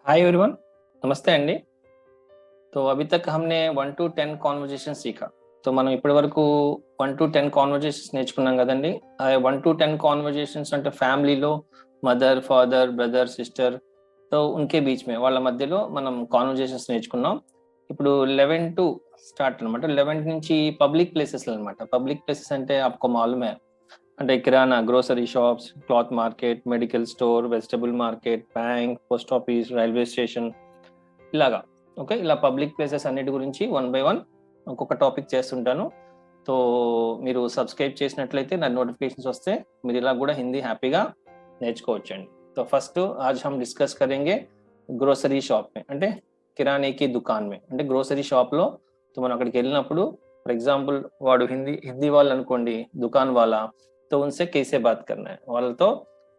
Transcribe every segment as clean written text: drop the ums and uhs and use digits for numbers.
Hi everyone, नमस्ते अंडी। तो अभी तक हमने 1 to 10 కాన్వర్జేషన్ सीखा। तो మనం ఇప్పటి వరకు 1 to 10 కాన్వర్జేషన్స్ నేర్చుకున్నాం కదండి। 1 to 10 కాన్వర్జేషన్స్ అంటే ఫ్యామిలీలో మదర్, ఫాదర్, బ్రదర్, సిస్టర్, तो उनके बीच में వాళ్ళ మధ్యలో మనం కాన్వర్జేషన్స్ నేర్చుకున్నాం। ఇప్పుడు 11 to స్టార్ట్ అన్నమాట। 11 నుంచి పబ్లిక్ ప్లేసెస్ అన్నమాట। పబ్లిక్ ప్లేసెస్ అంటే आपको मालूम है, అంటే కిరాణా, grocery shops, cloth market, medical store, vegetable market, bank, post office, railway station, ఇలాగా। ఓకే, ఇలా పబ్లిక్ ప్లేసెస్ అన్నిటి గురించి 1 by 1 ఒక్కొక్క టాపిక్ చేస్తుంటాను। तो మీరు సబ్స్క్రైబ్ చేసినట్లయితే నా నోటిఫికేషన్స్ వస్తే మీరు ఇలా కూడా హిందీ హ్యాపీగా నేర్చుకోవచ్చండి। तो ఫస్ట్ आज हम डिस्कस करेंगे గ్రోసరీ షాప్ में, అంటే కిరాణే కి దుకాన్ में, అంటే గ్రోసరీ షాప్ లో तो మనం అక్కడికి వెళ్ళినప్పుడు ఫర్ ఎగ్జాంపుల్ వాడు హిందీ వాళ్ళు అనుకోండి, దుకాన్ వాలా, तो उनसे कैसे बात करना है, వాళ్ళతో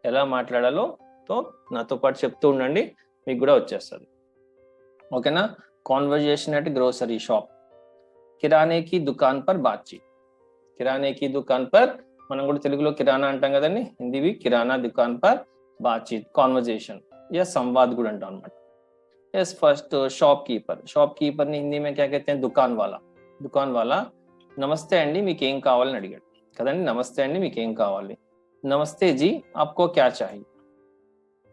ఎలా మాట్లాడాలో तो నాతో పాటు చెప్తూ ఉండండి, మీకు కూడా వచ్చేస్తుంది। ఓకేనా। కాన్వర్జేషన్ అట్ గ్రోసరీ షాప్, కిరాణే కి దుకాన్ పర్ బాతచీత్। కిరాణే కి దుకాన్ పర్ మనం కూడా తెలుగులో కిరాణా అంటాం కదండి, హిందీవి కిరాణా దుకాన్ పర్ బాతచీత్, కాన్వర్జేషన్ या संवाद కూడా అంటాం అన్నమాట। Yes, first shopkeeper. शॉपकीपर ని హిందీ में क्या कहते हैं, दुकान वाला। दुकान वाला నమస్తే అండి మీకు ఏం కావాలని అడిగాడు కదండి। నమస్తే అండి మీకు ఏం కావాలి, నమస్తే జీ आपको क्या चाहिए,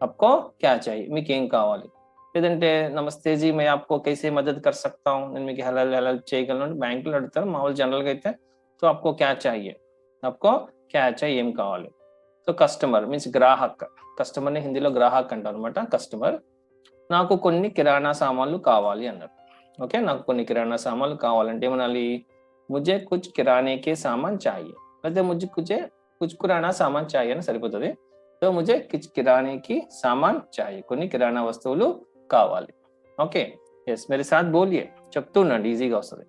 आपको क्या चाहिए, మీకు ఏం కావాలి। లేదంటే నమస్తే జీ मैं आपको कैसे मदद कर सकता हूं, నేను మీకు హెల్ప్ చేయగలను, బ్యాంకులో అడుగుతారు, మామూలు జనరల్ గా అయితే तो आपको क्या चाहिए, आपको क्या चाहिए, ఏం కావాలి। तो కస్టమర్ మీన్స్ గ్రాహక్, కస్టమర్ ని హిందీలో గ్రాహక్ అంటారు అనమాట, కస్టమర్। నాకు కొన్ని కిరాణా సామాన్లు కావాలి అన్నారు। ఓకే, నాకు కొన్ని కిరాణా సామాన్లు కావాలంటే ఏమనాలి, ముझे कुछ किराने के सामान चाहिए, అయితే मुझे कुछ किराना सामान चाहिए అని సరిపోతుంది। तो मुझे कुछ किराने की सामान चाहिए, కొన్ని కిరాణా వస్తువులు కావాలి। ఓకే, ఎస్ मेरे साथ बोलिए, చెప్తూ ఉండండి, ఈజీగా వస్తుంది।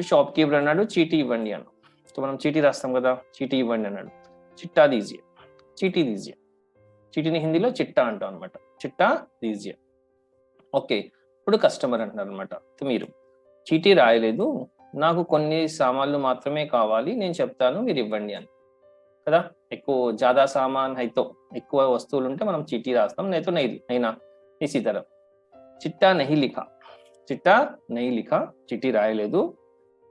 షాప్ కీపర్ అన్నాడు చీటీ ఇవ్వండి అన్నాడు। సో మనం చీటీ రాస్తాం కదా, చీటీ ఇవ్వండి అన్నాడు, చిట్టా దీజియే, చీటీ దీజియే। చీటీని హిందీలో చిట్టా అంటాం అనమాట, చిట్టా దీజియే। ఓకే, ఇప్పుడు కస్టమర్ అంటున్నారు అనమాట, మీరు చీటీ రాయలేదు, నాకు కొన్ని సామాన్లు మాత్రమే కావాలి, నేను చెప్తాను మీరు ఇవ్వండి అని కదా। ఎక్కువ జ్యాదా సామాన్ హైతో, ఎక్కువ వస్తువులు ఉంటే మనం చీటీ రాస్తాం, నైతో నైనా ఇసీ तरह। చిట్టా నహీ లిఖా, చిట్టా నహీ లిఖా, చీటీ రాయలేదు।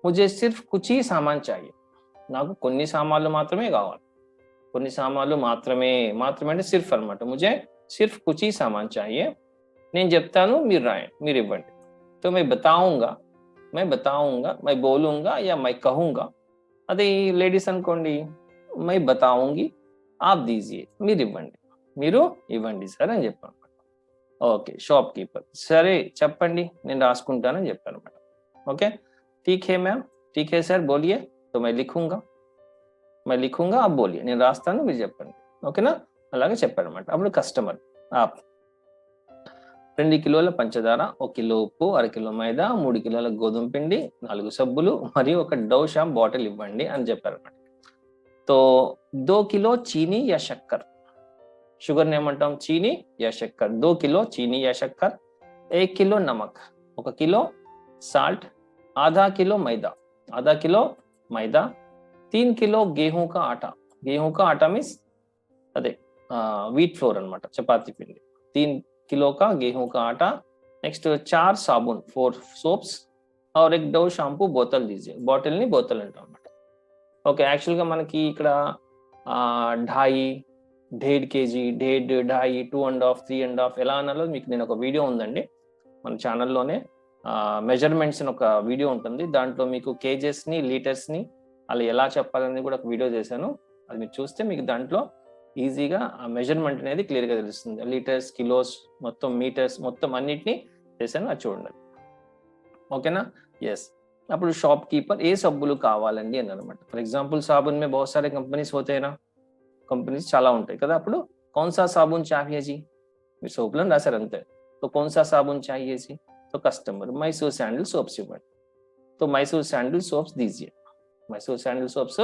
ముझे सिर्फ कुछ ही सामान चाहिए, నాకు కొన్ని సామాన్లు మాత్రమే కావాలి, కొన్ని సామాన్లు మాత్రమే, మాత్రమే అంటే సిర్ఫ్ అన్నమాట। मुझे सिर्फ कुछ ही सामान चाहिए, నేను చెప్తాను మీరు రాయండి, మీరు ఇవ్వండి। तो मैं बताऊंगा, मैं बोलूंगा या मैं कहूंगा, అదే లేడీస్ అనుకోండి, मैं बताऊंगी आप दीजिए, మీరు ఇవ్వండి, మీరు ఇవ్వండి సార్ అని చెప్పాను అనమాట। ఓకే, షాప్ కీపర్ సరే చెప్పండి నేను రాసుకుంటానని చెప్పాను అనమాట। ఓకే, ठीक है मैम, ठीक है सर बोलिए, तो मैं लिखूंगा आप बोलिए, నేను రాస్తాను మీరు చెప్పండి, ఓకేనా। అలాగే చెప్పాను అనమాట। అప్పుడు కస్టమర్ आप 2 కిలోల పంచదార, 1 కిలో ఉప్పు, 1/2 కిలో మైదా, 3 కిలోల గోధుమ పిండి, 4 సబ్బులు మరియు ఒక డవ్ షాంప్ బాటిల్ ఇవ్వండి అని చెప్పారు అన్నమాట। तो 2 కిలో చీనీ या शक्कर, షుగర్ ని ఏమంటాం, చీనీ या शक्कर, 2 కిలో చీనీ या शक्कर, 1 కిలో నమక్, 1 కిలో సాల్ట్, आधा किलो मैदा, आधा किलो मैदा, 3 किलो गेहूं का आटा, गेहूं का आटा मीन्स अदे व्हीट फ्लोर अनమాట, చపాతీ పిండి, 3 किलो का गेहूं का आटा। नेक्स्ट 4 साबुन, 4 सोप्स और एक डव షాంపూ బోతల్ दीजिए, బాటిల్ ని బోతల్ అంటాం అన్నమాట। ఓకే, యాక్చువల్ గా మనకి ఇక్కడ 2.5, 1.5 kg, 1.5, 2.5, 2.5, 3.5 ఎలా అనాలో మీకు నేను ఒక వీడియో ఉందండి మన ఛానల్లోనే, మెజర్మెంట్స్ అని ఒక వీడియో ఉంటుంది, దాంట్లో మీకు కేజెస్ ని లీటర్స్ ని అలా ఎలా చెప్పాలని కూడా ఒక వీడియో చేశాను, అది మీరు చూస్తే మీకు దాంట్లో ఈజీగా ఆ మెజర్మెంట్ అనేది క్లియర్ గా తెలుస్తుంది, లీటర్స్, కిలోస్, మొత్తం మీటర్స్, మొత్తం అన్నిటిని చేశాను, అది చూడండి, ఓకేనా। ఎస్, అప్పుడు షాప్ కీపర్ ఏ సబ్బులు కావాలండి అని అనమాట। ఫర్ ఎగ్జాంపుల్ సాబున్ మే बहुत सारे कंपनीज होते हैं ना, కంపెనీస్ చాలా ఉంటాయి కదా, అప్పుడు कौन सा साबुन चाहिए जी, మీరు సోపులను రాశారు అంతే। तो कौन सा साबुन चाहिए जी, तो कस्टमर मैसूर सैंडल सोप्स इవ్వండి, तो मैसूर सैंडल सोप्स दीजिए, मैसूर सैंडल सोप्स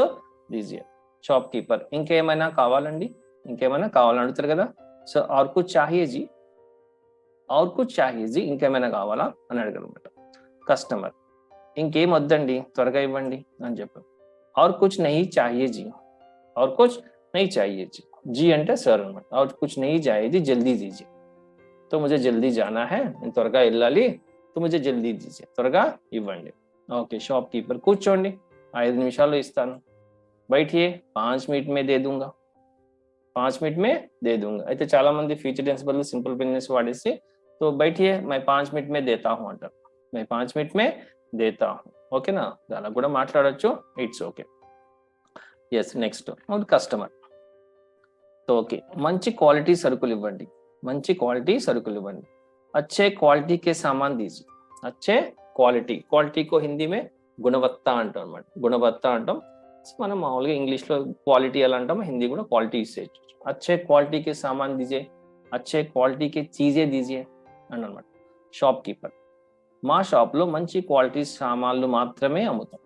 दीजिए। షాప్ కీపర్ ఇంకేమైనా కావాలండి, ఇంకేమైనా కావాలని అడుగుతారు కదా, సో और कुछ चाहिए जी, और कुछ चाहिए जी, ఇంకేమైనా కావాలా అని అడగరు అనమాట। కస్టమర్ ఇంకేం వద్దండి త్వరగా ఇవ్వండి అని చెప్పారు। और कुछ नहीं चाहिए जी, और कुछ नहीं चाहिए जी, जी అంటే సార్ అనమాట, और कुछ नहीं चाहिए जी जल्दी दीजिए, तो मुझे जल्दी जाना है, నేను త్వరగా వెళ్ళాలి, तो मुझे जल्दी दीजिए, త్వరగా ఇవ్వండి. ఓకే, షాప్ కీపర్ కూర్చోండి, 5 నిమిషాల్లో ఇస్తాను. बैठिए, 5 मिनट में दे दूंगा, 5 मिनट में दे दूंगा. అయితే చాలా మంది ఫ్యూచర్ టెన్స్ బదులు సింపుల్ ప్రెజెంట్ వాడేసి तो बैठिए मैं 5 मिनट में देता हूं అంటారు. मैं 5 मिनट में देता हूं. ఓకేనా, అలా కూడా మాట్లాడొచ్చు, it's okay. Yes, next customer. तो ఓకే, మంచి క్వాలిటీ సరుకులు ఇవ్వండి, మంచి క్వాలిటీ సరుకులు ఇవ్వండి. अच्छे क्वालिटी के सामान दीजिए. अच्छे क्वालिटी, क्वालिटी को हिंदी में గుణవత్త అంటాం అన్నమాట. గుణవత్త అంటాం మనం మామూలుగా ఇంగ్లీష్లో క్వాలిటీ ఎలా అంటాం, హిందీ కూడా క్వాలిటీ యూస్ చేయొచ్చు. अच्छे क्वालिटी के सामान दीजिए, अच्छे क्वालिटी के चीजें दीजिए అని అన్నమాట. షాప్ కీపర్, మా షాప్లో మంచి క్వాలిటీ సామాన్లు మాత్రమే అమ్ముతాం,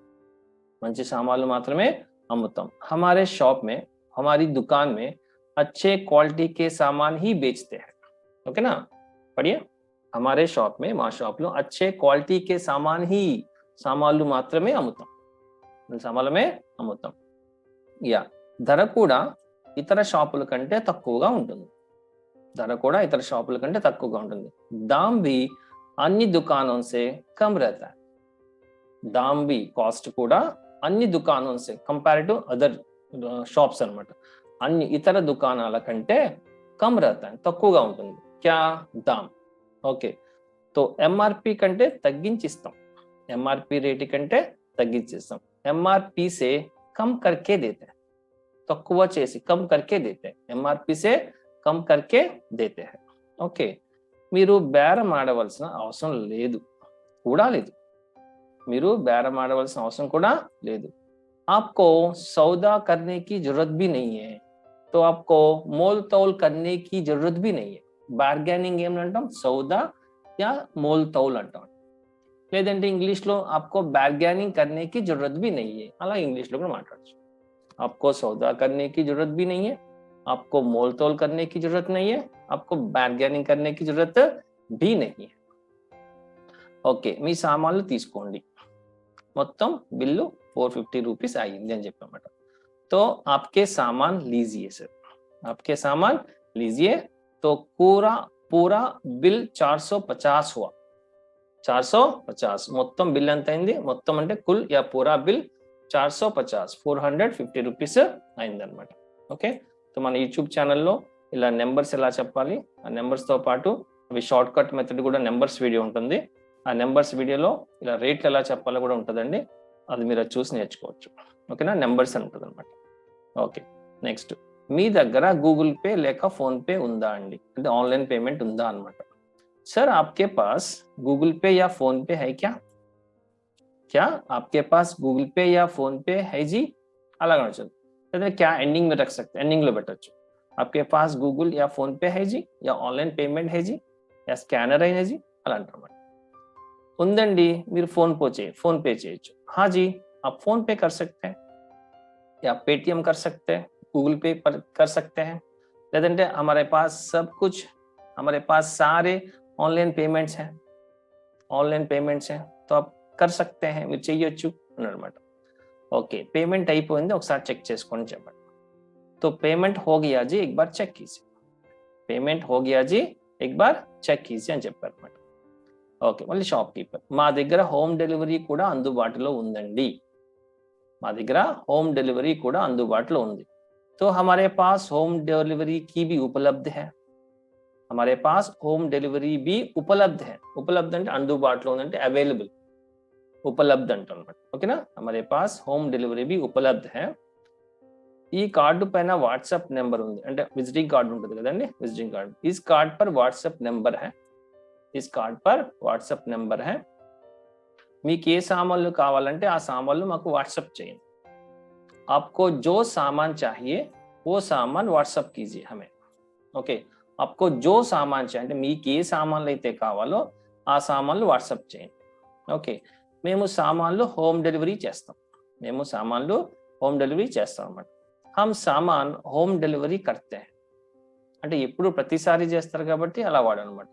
మంచి సామాన్లు మాత్రమే అమ్ముతాం. हमारे शॉप में, हमारी दुकान में अच्छे क्वालिटी के सामान ही बेचते हैं. ओके ना, पढ़िए. हमारे शॉप में, మా షాప్లో अच्छे क्वालिटी के सामान ही, సామాన్లు మాత్రమే అమ్ముతాం, సామాన్లమే అమ్ముతాం. యా, ధర కూడా ఇతర షాపుల కంటే తక్కువగా ఉంటుంది, ధర కూడా ఇతర షాపుల కంటే తక్కువగా ఉంటుంది. दाम भी अन्य दुकानों से कम रहता है. दाम भी, కాస్ట్ కూడా అన్ని దుకాణం से కంపేర్ టు అదర్ షాప్స్ అన్నమాట. అన్ని ఇతర దుకాణాల కంటే కమ్ रहता है, తక్కువగా ఉంటుంది. क्या, दाम. ఓకే, तो ఎంఆర్పి కంటే తగ్గించిస్తాం, ఎంఆర్పి రేట్ కంటే తగ్గించిస్తాం. ఎంఆర్పి से कम करके देते हैं, తక్కువ చేసి కమ్ करके देते हैं, ఎంఆర్పి से कम करके देते हैं. ఓకే, మీరు బేరం ఆడవలసిన అవసరం లేదు, కూడా లేదు. మీరు బేరం ఆడవలసిన అవసరం కూడా లేదు. आपको सौदा करने की जरूरत भी नहीं है, तो आपको मोल तौल करने की जरूरत भी नहीं है. బార్గెనింగ్ ఏమంటాం, సౌదా या मोल तौल అంటాం. లేదంటే ఇంగ్లీష్లో आपको बार्गेनिंग करने की जरूरत भी नहीं है, అలా ఇంగ్లీష్లో కూడా మాట్లాడచ్చు. आपको सौदा करने की जरूरत भी नहीं है, आपको मोल तौल करने की जरूरत नहीं है, आपको बार्गेनिंग करने की जरूरत भी नहीं है. ఓకే, మీ సామాన్లు తీసుకోండి, మొత్తం బిల్లు 450 రూపీస్ అయ్యింది అని చెప్పామట. तो आपके सामान लीजिए सर, आपके सामान लीजिए. तो पूरा बिल 450 हुआ, 450 మొత్తం బిల్ ఎంత అయింది, మొత్తం అంటే కుల్ యా పూరా బిల్ 450, 450 రూపీస్ అయిందనమాట. ఓకే, సో మన యూట్యూబ్ ఛానల్లో ఇలా నెంబర్స్ ఎలా చెప్పాలి, ఆ నెంబర్స్తో పాటు అవి షార్ట్ కట్ మెథడ్ కూడా నెంబర్స్ వీడియో ఉంటుంది. ఆ నెంబర్స్ వీడియోలో ఇలా రేట్లు ఎలా చెప్పాలో కూడా ఉంటుందండి, అది మీరు చూసి నేర్చుకోవచ్చు. ఓకేనా, నెంబర్స్ అని ఉంటుంది అనమాట. ఓకే, నెక్స్ట్, మీ దగ్గర గూగుల్ పే లేక ఫోన్ పే ఉందా అండి, అంటే ఆన్లైన్ పేమెంట్ ఉందా అనమాట. सर आपके पास गूगल पे या फोन पे है क्या, क्या आपके पास गूगल पे या फोन पे है जी, अलग होना क्या एंडिंग में रख सकते, एंडिंग లో పెట్టొచ్చు. आपके पास गूगल या फोन पे है जी, या ऑनलाइन पेमेंट है जी, या స్కానర్ అయినా जी అలా అంటారు. ఉందండి, మీరు फोन पे చేయొచ్చు. हाँ जी आप फोन पे कर सकते हैं, या पेटीएम कर सकते हैं, गूगल पे पर कर सकते हैं. लेकिन हमारे पास सब कुछ, हमारे पास सारे ऑनलाइन पेमेंट्स हैं, ऑनलाइन पेमेंट्स हैं, तो आप कर सकते हैं, మీరు చేయొచ్చు అన్నమాట. ఓకే, పేమెంట్ అయిపోయింది, ఒకసారి చెక్ చేసుకోండి చెప్పండి. तो पेमेंट हो गया जी, एक बार చెక్ कीजिए, पेमेंट हो गया जी, एक बार చెక్ कीजिए అని చెప్పారు అన్నమాట. ఓకే, మళ్ళీ షాప్ కీపర్, మా దగ్గర హోమ్ డెలివరీ కూడా అందుబాటులో ఉందండి, మా దగ్గర హోమ్ డెలివరీ కూడా అందుబాటులో ఉంది. तो हमारे पास होम डिलीवरी की भी उपलब्ध है, हमारे पास होम डिलीवरी भी उपलब्ध है. उपलब्ध అంటే అందుబాటులో ఉందంటే అవైలబుల్, ఉపలబ్ధ అంటారు. ఓకేనా, हमारे पास होम डिलीवरी भी उपलब्ध है. ఈ కార్డు పైన వాట్సాప్ నెంబర్ ఉంది, అంటే విజిటింగ్ కార్డు ఉంటుంది కదండి, విజిటింగ్ కార్డు. इस कार्ड पर व्हाट्सएप नंबर है, इस कार्ड पर व्हाट्सएप नंबर है. మీకు ఏ సామాన్లు కావాలంటే ఆ సామాన్లు మాకు వాట్సాప్ చేయండి. आपको जो सामान चाहिए वो सामान व्हाट्सएप कीजिए हमें. ఓకే, आपको जो सामान चाहिए అంటే మీకు ఏ సామాన్లు అయితే కావాలో ఆ సామాన్లు వాట్సాప్ చేయండి. ఓకే, మేము సామాన్లు హోమ్ డెలివరీ చేస్తాం, మేము సామాన్లు హోమ్ డెలివరీ చేస్తాం అన్నమాట. हम सामान होम डिलीवरी करते हैं అంటే ఎప్పుడు ప్రతిసారి చేస్తారు కాబట్టి అలా వాడనమాట.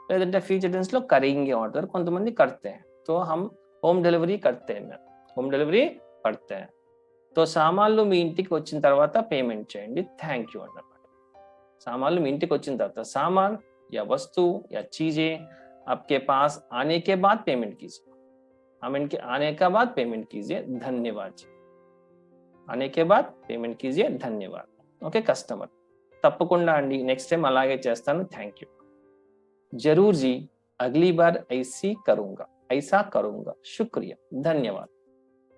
లేదంటే ఫ్యూచర్ టెన్స్ లో కరేంగే వాడతారు, కొంతమంది करते हैं. तो हम होम डिलीवरी करते हैं, होम डिलीवरी करते हैं. तो సామాన్లు మీ ఇంటికి వచ్చిన తర్వాత పేమెంట్ చేయండి, థ్యాంక్ యూ అన్నమాట. సామాన్లు మీ ఇంటికి వచ్చిన తర్వాత, సామాన్ या वस्तु या चीजें आपके पास आने के बाद पेमेंट कीजिए. हम इनके आने के बाद पेमेंट कीजिए. धन्यवाद जी. आने के बाद पेमेंट कीजिए. धन्यवाद. Okay customer. తప్పకుండా అండి నెక్స్ట్ టైం అలాగే చేస్తాను. Thank you. జరూర్ జీ అగ్లీ బార్ ఐసా కరూంగా శుక్రియా ధన్యవాద్.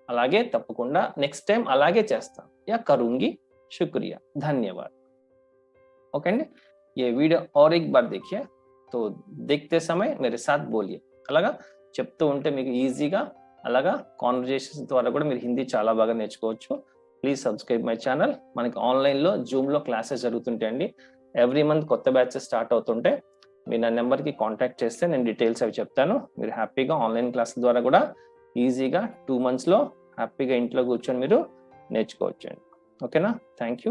అలాగే తప్పకుండా నెక్స్ట్ టైం అలాగే చేస్తాను. యా కరూంగి शुक्रिया धन्यवाद. ओके अंडी ये वीडियो और एक बार देखिए. तो देखते समय मेरे साथ बोलिए. అలాగా చెప్తూ ఉంటే మీకు ఈజీగా అలాగా కాన్వర్జేషన్స్ ద్వారా కూడా మీరు హిందీ చాలా బాగా నేర్చుకోవచ్చు. Please subscribe my channel. మనకి ఆన్లైన్లో జూమ్లో క్లాసెస్ జరుగుతుంటాయండి. ఎవ్రీ మంత్ కొత్త బ్యాచెస్ స్టార్ట్ అవుతుంటే మీరు నా నెంబర్కి కాంటాక్ట్ చేస్తే నేను డీటెయిల్స్ అవి చెప్తాను. మీరు హ్యాపీగా ఆన్లైన్ క్లాసుల ద్వారా కూడా ఈజీగా 2 monthsలో హ్యాపీగా ఇంట్లో కూర్చొని మీరు నేర్చుకోవచ్చు అండి. ఓకేనా? Thank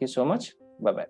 you so much. Bye.